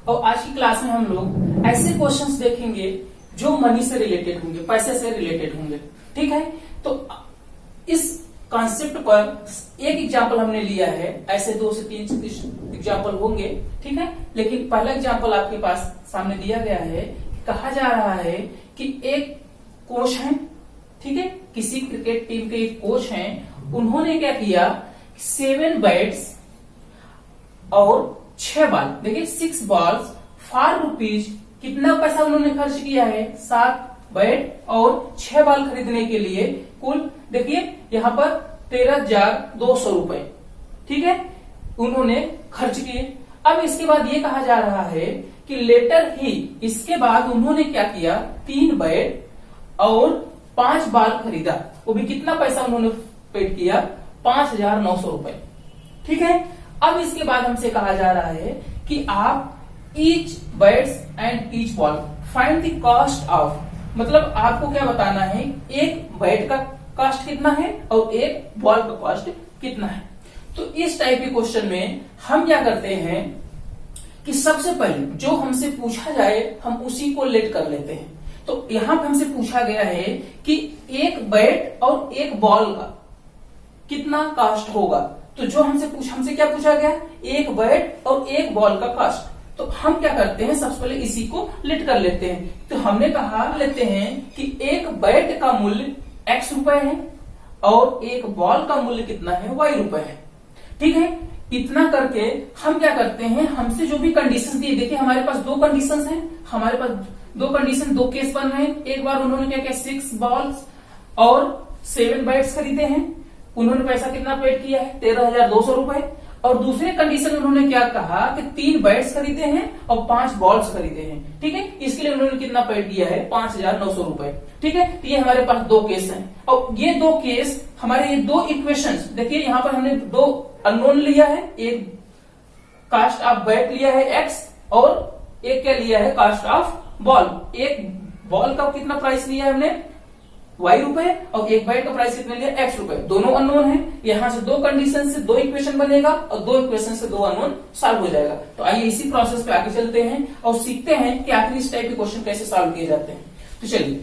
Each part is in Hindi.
और आज की क्लास में हम लोग ऐसे क्वेश्चंस देखेंगे जो मनी से रिलेटेड होंगे, पैसे से रिलेटेड होंगे। ठीक है, तो इस कॉन्सेप्ट पर एक एग्जाम्पल हमने लिया है, ऐसे 2 से 3 एग्जाम्पल होंगे। ठीक है, लेकिन पहला एग्जाम्पल आपके पास सामने दिया गया है। कहा जा रहा है कि एक कोच है, ठीक है, किसी क्रिकेट टीम के एक कोच हैं, उन्होंने क्या किया, 7 बैट्स और 6 बॉल, देखिए 6 बॉल्स फॉर रुपीज, कितना पैसा उन्होंने खर्च किया है, 7 बैट और 6 बॉल खरीदने के लिए कुल देखिए यहाँ पर 13,200 रुपए, ठीक है, उन्होंने खर्च किए। अब इसके बाद ये कहा जा रहा है कि लेटर ही, इसके बाद उन्होंने क्या किया, 3 बैट और 5 बॉल खरीदा, वो भी कितना पैसा उन्होंने पेड किया, 5,900 रुपए। ठीक है, अब इसके बाद हमसे कहा जा रहा है कि आप each bats and each ball find the cost of, मतलब आपको क्या बताना है, एक बैट का कॉस्ट कितना है और एक बॉल का कॉस्ट कितना है। तो इस टाइप के क्वेश्चन में हम क्या करते हैं कि सबसे पहले जो हमसे पूछा जाए हम उसी को लेट कर लेते हैं। तो यहां पर हमसे पूछा गया है कि एक बैट और एक बॉल का कितना कॉस्ट होगा। तो जो हमसे क्या पूछा गया, एक बैट और एक बॉल का कॉस्ट। तो हम क्या करते हैं, सबसे पहले इसी को लेट कर लेते हैं। तो हमने कहा लेते हैं कि एक बैट का मूल्य x रुपए है और एक बॉल का मूल्य कितना है, y रुपए है। ठीक है, इतना करके हम क्या करते हैं, हमसे जो भी कंडीशन दिए, देखिए हमारे पास 2 कंडीशन हैं, हमारे पास 2 कंडीशन, 2 केस बन रहे हैं। एक बार उन्होंने क्या किया, 6 बॉल्स और 7 बैट्स खरीदे हैं, उन्होंने पैसा कितना पेड किया है, 13,200 रुपए। और दूसरे कंडीशन में उन्होंने क्या कहा कि 3 बैट्स खरीदे हैं और 5 बॉल्स खरीदे हैं। ठीक है, इसके लिए उन्होंने कितना पेड किया है, 5,900 रुपए। ठीक है, तो ये हमारे पास 2 केस हैं और ये 2 केस हमारे, ये 2 इक्वेशंस, देखिए यहाँ पर हमने 2 अननोन लिया है, एक कॉस्ट ऑफ बैट लिया है x और एक क्या लिया है, कॉस्ट ऑफ बॉल। एक बॉल का कितना प्राइस लिया है हमने, y रुपए, और एक बैट का प्राइस कितने लिया, x रुपए। दोनों अननोन है, यहाँ से 2 कंडीशन से 2 इक्वेशन बनेगा और 2 इक्वेशन से 2 अननोन सॉल्व हो जाएगा। तो आइए इसी प्रोसेस पे आगे चलते हैं और सीखते हैं कि आखिर इस टाइप के क्वेश्चन कैसे सॉल्व किए जाते हैं। तो चलिए,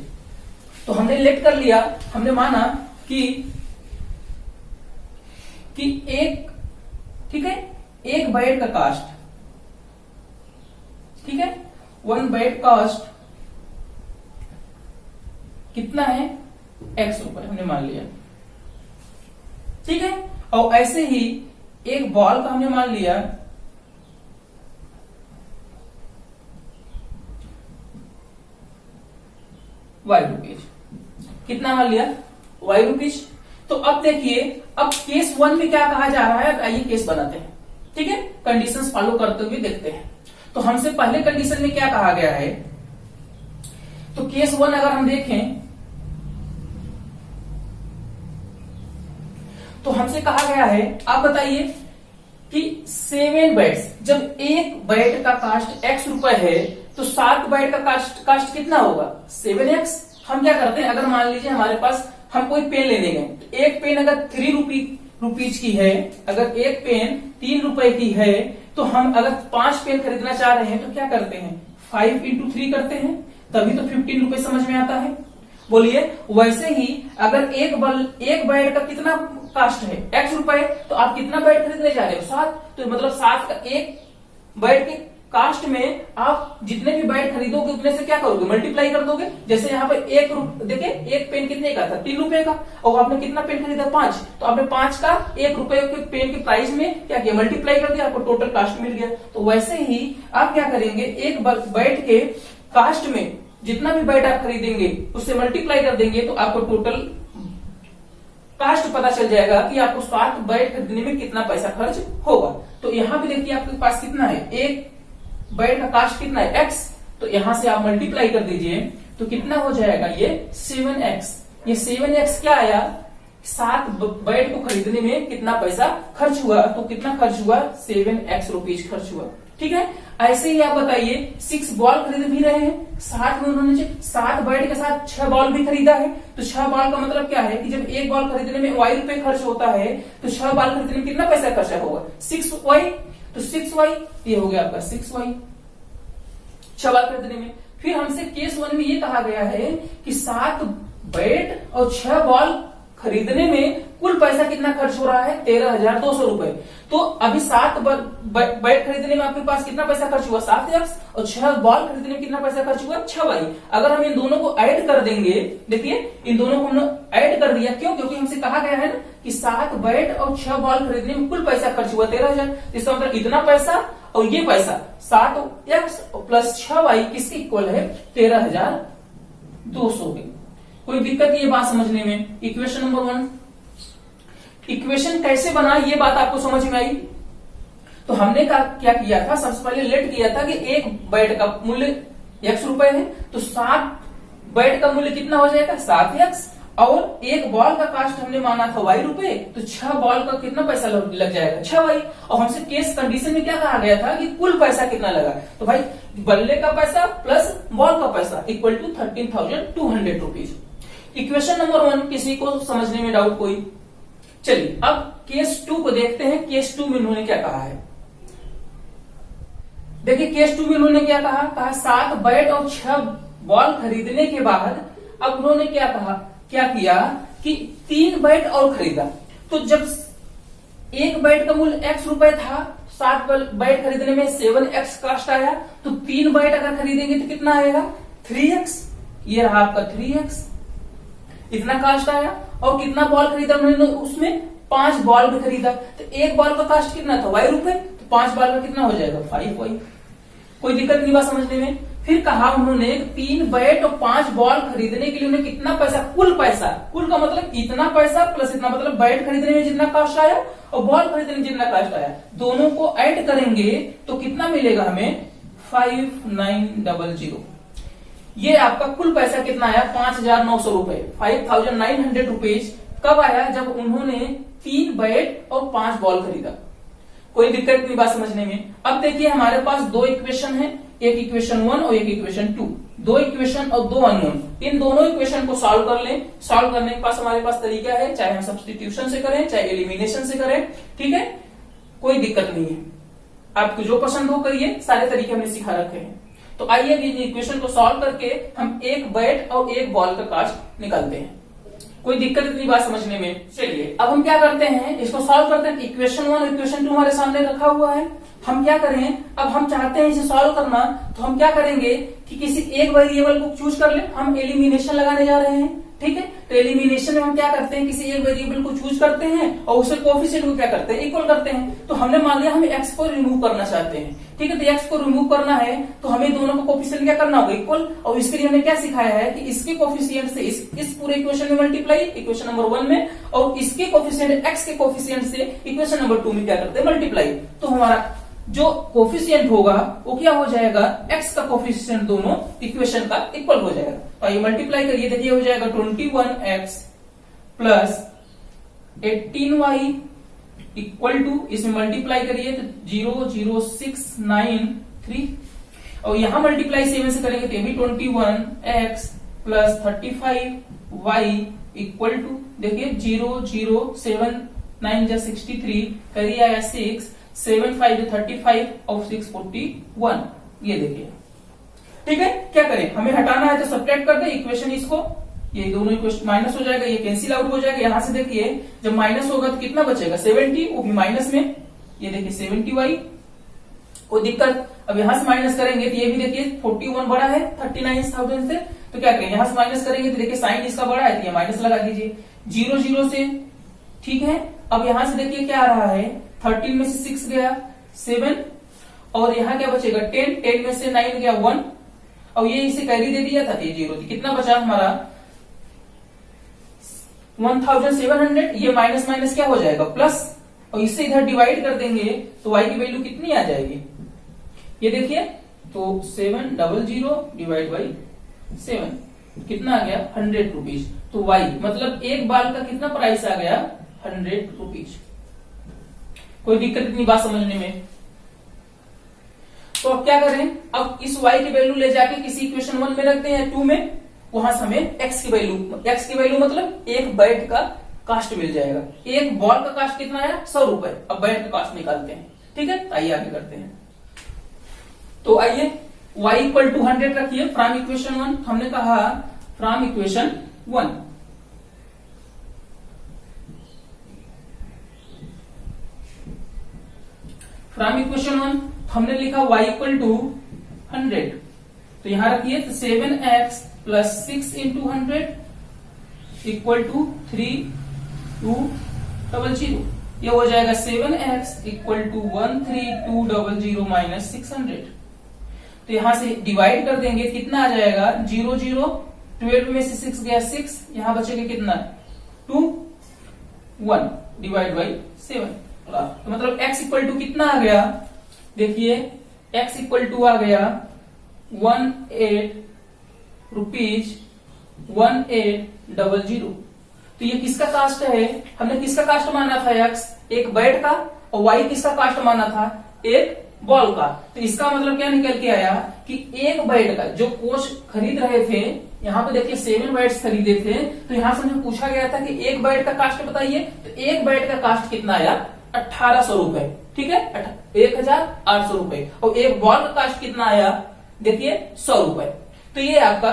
तो हमने लेट कर लिया, हमने माना कि एक, ठीक है, एक बैट का कॉस्ट, ठीक है, 1 बैट कॉस्ट कितना है, x रुपए हमने मान लिया। ठीक है, और ऐसे ही एक बॉल का हमने मान लिया y रुपीज, कितना मान लिया, y रुपीज। तो अब देखिए, अब केस 1 में क्या कहा जा रहा है, आइए केस बनाते हैं। ठीक है, कंडीशंस फॉलो करते हुए देखते हैं। तो हमसे पहले कंडीशन में क्या कहा गया है, तो केस 1 अगर हम देखें तो हमसे कहा गया है, आप बताइए कि 7 बैट्स, जब एक बैट का कॉस्ट x रुपए है तो 7 बैट का कॉस्ट कितना होगा, 7x। हम क्या करते हैं, अगर मान लीजिए हमारे पास हम कोई पेन लेने गए, तो एक पेन अगर 3 रुपीज की है, अगर एक पेन 3 रुपए की है, तो हम अगर 5 पेन खरीदना चाह रहे हैं तो क्या करते हैं, 5 into 3 करते हैं, तभी तो 15 रुपए समझ में आता है। बोलिए, वैसे ही अगर एक बैट का कितना कॉस्ट है, x रुपए, तो आप कितना बैट खरीदने जा रहे हो, 7। तो मतलब 7 का एक बैट के कास्ट में आप जितने भी बैट खरीदोगे उतने से क्या करोगे, मल्टीप्लाई कर दोगे। जैसे यहाँ पे देखिए एक पेन कितने का था, 3 रुपए का, और आपने कितना पेन खरीदा, 5, तो आपने 5 का 1 रुपए के पेन के प्राइस में क्या किया, मल्टीप्लाई कर दिया, आपको टोटल कास्ट मिल गया। तो वैसे ही आप क्या करेंगे, एक बैट के कास्ट में जितना भी बैट आप खरीदेंगे उससे मल्टीप्लाई कर देंगे तो आपको टोटल कास्ट पता चल जाएगा कि आपको 7 बैट खरीदने में कितना पैसा खर्च होगा। तो यहाँ पे देखिए आपके पास कितना है, एक बैट का कास्ट कितना है, x, तो यहां से आप मल्टीप्लाई कर दीजिए तो कितना हो जाएगा, ये 7x। ये 7x क्या आया, 7 बैट को खरीदने में कितना पैसा खर्च हुआ, तो कितना खर्च हुआ, 7x रुपीज खर्च हुआ। ठीक है, ऐसे ही आप बताइए 6 बॉल खरीद भी रहे हैं, साथ में उन्होंने 7 बैट के साथ 6 बॉल भी खरीदा है। तो 6 बॉल का मतलब क्या है कि जब एक बॉल खरीदने में y रुपए खर्च होता है तो 6 बॉल खरीदने में कितना पैसा खर्चा होगा, 6y। तो 6y ये हो गया आपका 6y। 6 बॉल खरीदने में। फिर हमसे केस 1 में ये कहा गया है कि 7 बैट और 6 बॉल खरीदने में कुल पैसा कितना खर्च हो रहा है, 13,200 रुपए। तो अभी 7 बैट खरीदने में आपके पास कितना पैसा खर्च हुआ, 7x, और 6 बॉल खरीदने में कितना पैसा खर्च हुआ, 6y। अगर हम इन दोनों को ऐड कर देंगे, देखिए इन दोनों को हमने ऐड कर दिया, क्यों, क्योंकि हमसे कहा गया है ना कि 7 बैट और 6 बॉल खरीदने में कुल पैसा खर्च हुआ 13,000। इसका मतलब इतना पैसा और ये पैसा 7x प्लस 6y किसके इक्वल है, 13,200 के। कोई दिक्कत ये बात समझने में। इक्वेशन नंबर 1, इक्वेशन कैसे बना ये बात आपको समझ में आई। तो हमने क्या किया था, सबसे पहले लेट किया था कि एक बैट का मूल्य x रुपए है, तो 7 बैट का मूल्य कितना हो जाएगा, 7x, और एक बॉल का कास्ट हमने माना था y रुपए, तो 6 बॉल का कितना पैसा लग जाएगा, 6y। और हमसे केस कंडीशन में क्या कहा गया था कि कुल पैसा कितना लगा, तो भाई बल्ले का पैसा प्लस बॉल का पैसा equal to 13,200 rupees. Equation number 1 किसी को समझने में डाउट कोई। चलिए अब केस 2 को देखते हैं। केस 2 में उन्होंने क्या कहा है, देखिए केस 2 में उन्होंने क्या कहा 7 बैट और 6 बॉल खरीदने के बाद अब उन्होंने क्या किया कि 3 बैट और खरीदा। तो जब एक बैट का मूल्य x रुपए था, 7 बैट खरीदने में 7x कास्ट आया, तो 3 बैट अगर खरीदेंगे तो कितना आएगा, 3x। ये रहा आपका 3x, इतना कास्ट आया। और कितना बॉल खरीदा उन्होंने, उसमें 5 बॉल भी खरीदा, तो एक बॉल का कास्ट कितना था, y रुपए, तो 5 बॉल का कितना हो जाएगा, 5y। कोई दिक्कत नहीं बात समझने में। फिर कहा उन्होंने 3 बैट और 5 बॉल खरीदने के लिए उन्हें कितना पैसा, कुल पैसा, कुल का मतलब इतना पैसा प्लस इतना, मतलब बैट खरीदने में जितना कास्ट आया और बॉल खरीदने में जितना कास्ट आया, दोनों को ऐड करेंगे तो कितना मिलेगा हमें, 5900। ये आपका कुल पैसा कितना आया, 5,900 रुपए, 5,900 रुपीज। कब आया, जब उन्होंने 3 बैट और 5 बॉल खरीदा। कोई दिक्कत नहीं बात समझने में। अब देखिए हमारे पास 2 इक्वेशन है, एक इक्वेशन 1 और एक इक्वेशन 2। 2 इक्वेशन और 2 अननोन, इन दोनों इक्वेशन को सॉल्व कर लें। सॉल्व करने के पास हमारे पास तरीका है, चाहे हम सब्स्टिट्यूशन से करें चाहे एलिमिनेशन से करें, ठीक है, कोई दिक्कत नहीं है। आपको जो पसंद हो करिए, सारे तरीके हमने सिखा रखे हैं। तो आइए इन इक्वेशन को सॉल्व करके हम एक बैट और एक बॉल का कास्ट निकालते हैं। कोई दिक्कत नहीं बात समझने में। चलिए अब हम क्या करते हैं, इसको सॉल्व करते हैं। इक्वेशन 1 और इक्वेशन 2 हमारे सामने रखा हुआ है। हम क्या करें, अब हम चाहते हैं इसे सॉल्व करना, तो हम क्या करेंगे कि किसी एक वेरिएबल को चूज कर ले। हम एलिमिनेशन लगाने जा रहे हैं, ठीक है। तो एलिमिनेशन में हम क्या करते हैं, किसी एक वेरिएबल को चूज करते हैं और उसे कोएफिशिएंट को क्या करते हैं, इक्वल करते हैं। तो हमने मान लिया हम x को रिमूव करना चाहते हैं, ठीक है। तो x को रिमूव करना है तो हमें दोनों को कोएफिशिएंट क्या करना होगा, इक्वल। और इसके लिए हमने क्या सिखाया है कि इसके कोएफिशिएंट से इस पूरे इक्वेशन में मल्टीप्लाई, इक्वेशन नंबर 1 में, और इसके कोएफिशिएंट x के कोएफिशिएंट से इक्वेशन नंबर 2 में क्या करते हैं, मल्टीप्लाई। तो हमारा जो कोफिशिएंट होगा वो क्या हो जाएगा, x का कोफिशिएंट दोनों इक्वेशन का इक्वल हो जाएगा। तो ये मल्टीप्लाई करिए, देखिए हो जाएगा 21x plus 18y equal to, इसमें मल्टीप्लाई करिए तो 00693, और यहां मल्टीप्लाई 7 से करेंगे तो ये भी 21x plus 35y equal to, देखिए 007 जा 63 करिए आया 6, 7 5 35 और 6 41। ये देखिए, ठीक है। क्या करें, हमें हटाना है तो सब्ट्रैक्ट कर दे इक्वेशन, इसको ये दोनों इक्वेशन माइनस हो जाएगा, ये कैंसिल आउट हो जाएगा। यहां से देखिए जब माइनस होगा तो कितना बचेगा, 70, वो भी माइनस में, ये देखिए 70y। कोई दिक्कत, अब यहां से माइनस करेंगे तो ये भी देखिए 41 बड़ा है 39,000 से, तो क्या करें, यहां से माइनस करेंगे तो देखिए साइन इसका बड़ा है तो ये माइनस लगा दीजिए 0 0 से, ठीक है। अब यहां से देखिए क्या आ रहा है, 13 में से 6 गया 7, और यहाँ क्या बचेगा 10, 10 में से 9 गया 1, और ये इसे कैरी दे दिया था 0 थी। कितना बचा हमारा 1700, ये माइनस माइनस क्या हो जाएगा प्लस, और इससे इधर डिवाइड कर देंगे तो y की वैल्यू कितनी आ जाएगी, ये देखिए तो 700 डिवाइड बाई 7 कितना आ गया 100 रुपीज। तो y मतलब एक बाल का कितना प्राइस आ गया 100 रुपीज। कोई दिक्कत नहीं बात समझने में। तो अब क्या करें, अब इस y की वैल्यू ले जाके किसी इक्वेशन 1 में रखते हैं, 2 में, वहां से हमें x की वैल्यू मतलब एक बैट का कास्ट मिल जाएगा। एक बॉल का कास्ट कितना आया 100 रुपए। अब बैट का कास्ट निकालते हैं, ठीक है। आइए आगे करते हैं। तो आइए y इक्वल टू 100 रखिए फ्रॉम इक्वेशन 1। हमने कहा फ्रॉम इक्वेशन 1, फ्रॉम इक्वेशन 1 हमने लिखा y इक्वल टू 100, तो यहां रखिए 7x plus 6 into 100 equal to 3200। ये हो जाएगा 7x इक्वल टू 13200 माइनस 600। तो यहां से डिवाइड कर देंगे, कितना आ जाएगा 0 0, 12 में से 6 गया 6, यहां बचेगा कितना 2 1 डिवाइड बाई 7। तो मतलब x इक्वल टू कितना आ गया, देखिए x इक्वल टू आ गया 18 रुपीज 1800। तो ये किसका कास्ट है, हमने किसका कास्ट माना था x, एक बैट का, और y किसका कास्ट माना था, एक बॉल का। तो इसका मतलब क्या निकल के आया कि एक बैट का जो कोच खरीद रहे थे, यहाँ पे देखिए 7 बैट्स खरीदे थे, तो यहां से हमें पूछा गया था कि एक बैट का कास्ट बताइए, तो एक बैट का कास्ट कितना आया 1800 रुपए, ठीक है 1800 रुपए। और एक बॉल का कास्ट कितना आया, देखिए 100 रुपए। तो ये आपका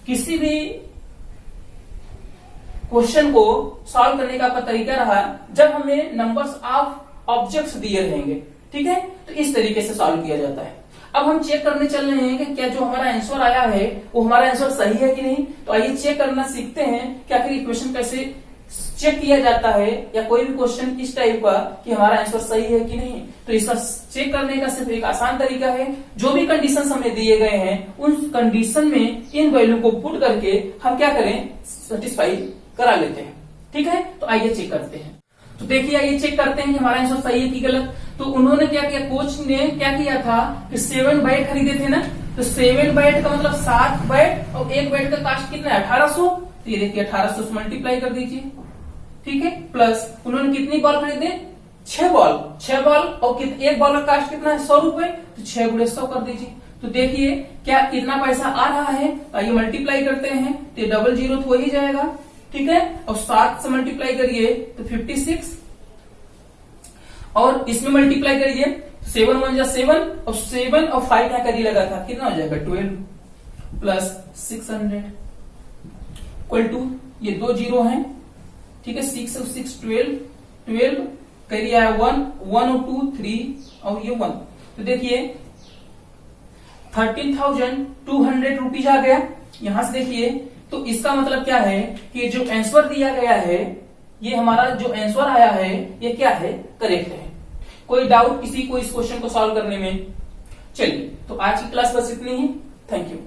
किसी भी क्वेश्चन को सॉल्व करने का आपका तरीका रहा जब हमें नंबर्स ऑफ ऑब्जेक्ट्स दिए रहेंगे, ठीक है, तो इस तरीके से सॉल्व किया जाता है। अब हम चेक करने चल रहे हैं कि क्या जो हमारा आंसर आया है वो हमारा आंसर सही है कि नहीं। तो आइए चेक करना सीखते हैं कि आखिर इक्वेशन कैसे चेक किया जाता है, या कोई भी क्वेश्चन इस टाइप का कि हमारा आंसर सही है कि नहीं। तो इसका चेक करने का सिर्फ एक आसान तरीका है, जो भी कंडीशन हमें दिए गए हैं उन कंडीशन में इन वैल्यू को पुट करके हम क्या करें, सेटिस्फाई करा लेते हैं, ठीक है। तो आइए चेक करते हैं। तो देखिए आइए चेक करते हैं कि हमारा आंसर सही है कि गलत। तो उन्होंने क्या किया, कोच ने क्या किया था कि 7 बैट खरीदे थे ना, तो 7 बैट का मतलब 7 बैट, और एक बैट का कास्ट कितना है 1800। तो ये देखिए 1800 से मल्टीप्लाई कर दीजिए, ठीक है, प्लस उन्होंने कितनी बॉल खरीदे 6 बॉल, और एक बॉल का कास्ट कितना है 100 रुपए, तो 6 गुणे 100 कर दीजिए। तो देखिए क्या कितना पैसा आ रहा है, आइए मल्टीप्लाई करते हैं, तो 00 तो वही जाएगा, ठीक है, और 7 से मल्टीप्लाई करिए तो 56, और इसमें मल्टीप्लाई करिए 7 1 जा 7, और 7 और 5 क्या करिए लगा था, कितना हो जाएगा 12 प्लस 600 इक्वल टू, ये 2 जीरो हैं, ठीक है, 6 और 6 12 करिए 1 1 और 2 3 और ये 1। तो देखिए 13,200 रुपीज आ गया। यहां से देखिए तो इसका मतलब क्या है कि जो आंसर दिया गया है, ये हमारा जो आंसर आया है ये क्या है, करेक्ट है। कोई डाउट किसी को इस क्वेश्चन को सॉल्व करने में। चलिए तो आज की क्लास बस इतनी ही, थैंक यू।